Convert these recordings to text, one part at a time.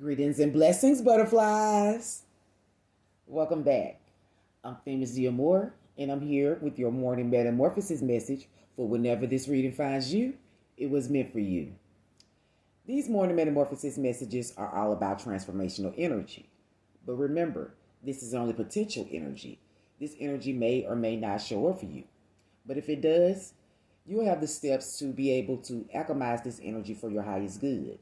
Greetings and blessings, butterflies. Welcome back. I'm Famous Moore, and I'm here with your morning metamorphosis message for whenever this reading finds you, it was meant for you. These morning metamorphosis messages are all about transformational energy. But remember, this is only potential energy. This energy may or may not show up for you. But if it does, you'll have the steps to be able to alchemize this energy for your highest good.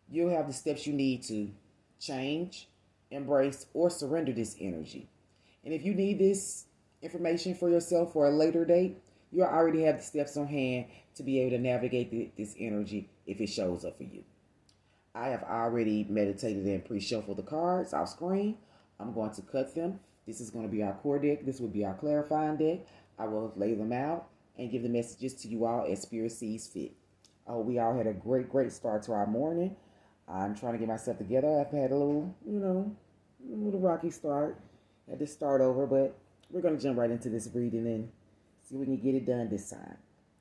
You'll have the steps you need to change, embrace, or surrender this energy. And if you need this information for yourself for a later date, you already have the steps on hand to be able to navigate this energy if it shows up for you. I have already meditated and pre-shuffled the cards off screen. I'm going to cut them. This is going to be our core deck. This will be our clarifying deck. I will lay them out and give the messages to you all as Spirit sees fit. I hope we all had a great start to our morning. I'm trying to get myself together. I've had a little, a little rocky start. Had to start over, but we're going to jump right into this reading and see if we can get it done this time.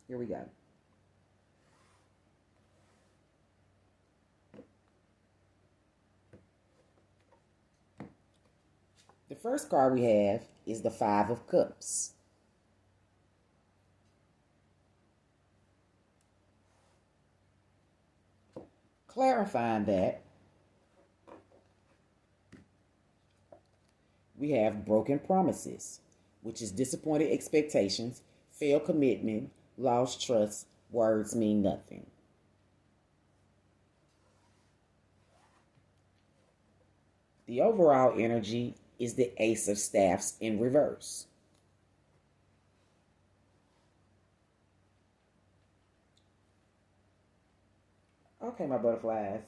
Here we go. The first card we have is the Five of Cups. Clarifying that, we have broken promises, which is disappointed expectations, failed commitment, lost trust, words mean nothing. The overall energy is the Ace of Staffs in reverse. Okay, my butterflies.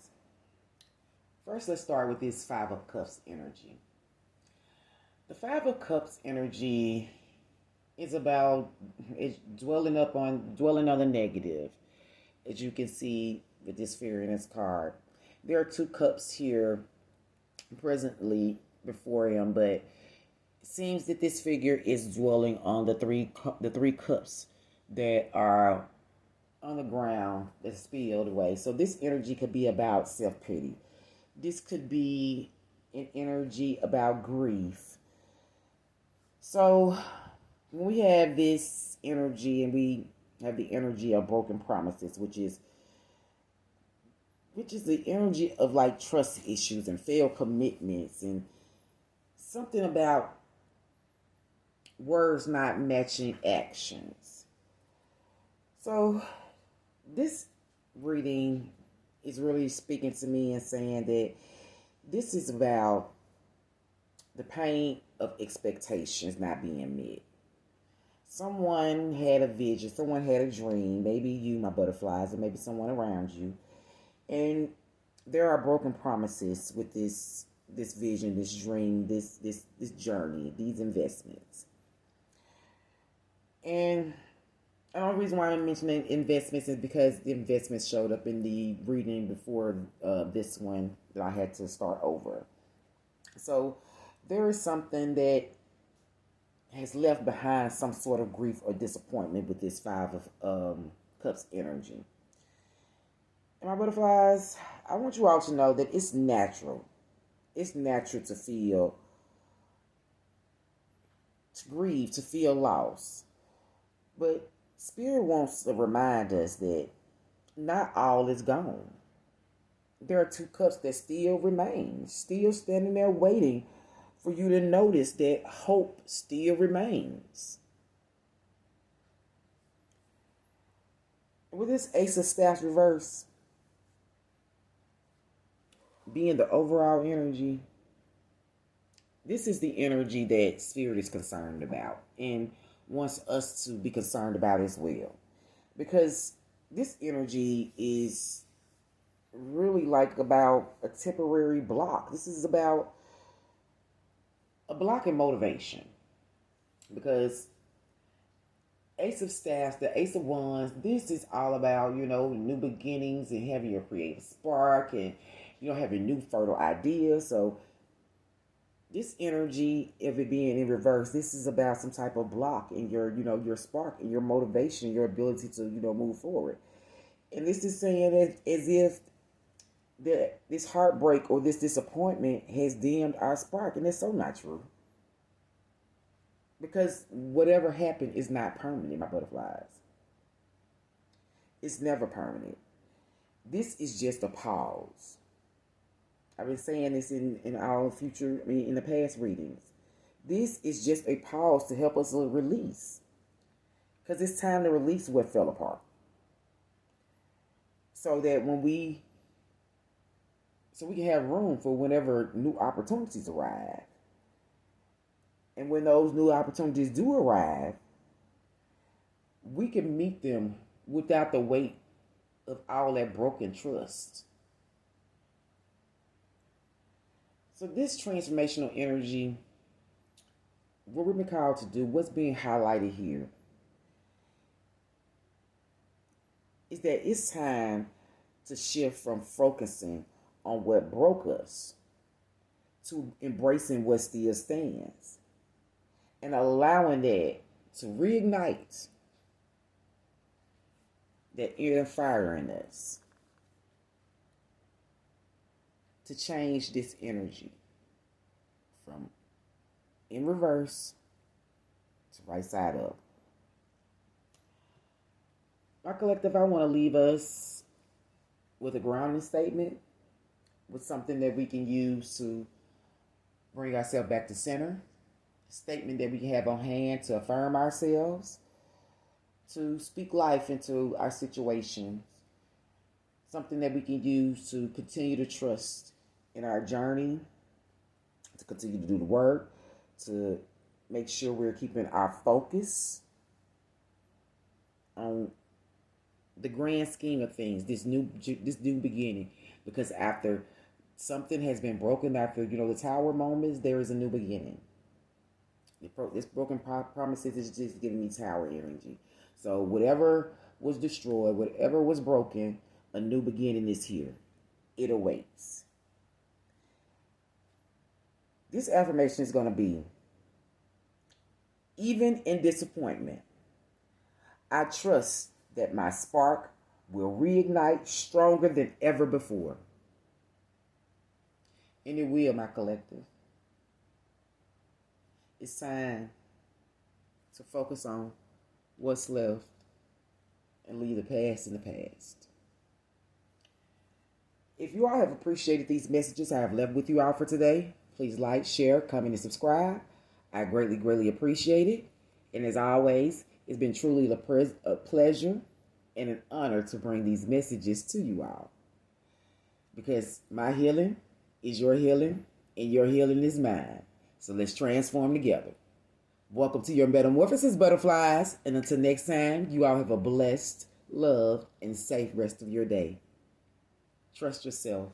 First, let's start with this Five of Cups energy. The Five of Cups energy is about dwelling on the negative. As you can see with this figure in this card, there are two cups here presently before him, but it seems that this figure is dwelling on the three cups that are on the ground that's spilled away. So this energy could be about self-pity. This could be an energy about grief. So when we have this energy and we have the energy of broken promises, which is the energy of like trust issues and failed commitments and something about words not matching actions. So this reading is really speaking to me and saying that this is about the pain of expectations not being met. Someone had a vision, someone had a dream, maybe you, my butterflies, or maybe someone around you. And there are broken promises with this vision, this dream, this journey, these investments. And the only reason why I'm mentioning investments is because the investments showed up in the reading before this one that I had to start over. So there is something that has left behind some sort of grief or disappointment with this Five of Cups energy. And my butterflies, I want you all to know that it's natural. It's natural to feel, to grieve, to feel loss. But Spirit wants to remind us that not all is gone. There are two cups that still remain, still standing there waiting for you to notice that hope still remains. With this Ace of Staffs reverse being the overall energy, this is the energy that Spirit is concerned about and wants us to be concerned about as well. Because this energy is really like about a temporary block. This is about a block in motivation. Because Ace of Staffs, the Ace of Wands, this is all about, new beginnings and having your creative spark and, having new fertile ideas. So this energy, if it being in reverse, this is about some type of block in your spark and your motivation, your ability to, move forward. And this is saying as if that this heartbreak or this disappointment has dimmed our spark, and that's so not true. Because whatever happened is not permanent, my butterflies. It's never permanent. This is just a pause. I've been saying this in our future, in the past readings. This is just a pause to help us release. Because it's time to release what fell apart. So that we can have room for whenever new opportunities arrive. And when those new opportunities do arrive, we can meet them without the weight of all that broken trust. So this transformational energy, what we've been called to do, what's being highlighted here, is that it's time to shift from focusing on what broke us to embracing what still stands and allowing that to reignite that inner fire in us, to change this energy from in reverse to right side up. My collective, I want to leave us with a grounding statement, with something that we can use to bring ourselves back to center, a statement that we can have on hand to affirm ourselves, to speak life into our situations, something that we can use to continue to trust in our journey, to continue to do the work, to make sure we're keeping our focus on the grand scheme of things, this new beginning. Because after something has been broken, after the tower moments, there is a new beginning. This broken promises is just giving me tower energy. So whatever was destroyed, whatever was broken, a new beginning is here. It awaits. This affirmation is going to be, even in disappointment, I trust that my spark will reignite stronger than ever before. And it will, my collective. It's time to focus on what's left and leave the past in the past. If you all have appreciated these messages I have left with you all for today, please like, share, comment, and subscribe. I greatly, greatly appreciate it. And as always, it's been truly a pleasure and an honor to bring these messages to you all. Because my healing is your healing, and your healing is mine. So let's transform together. Welcome to your Metamorphosis, butterflies. And until next time, you all have a blessed, loved, and safe rest of your day. Trust yourself.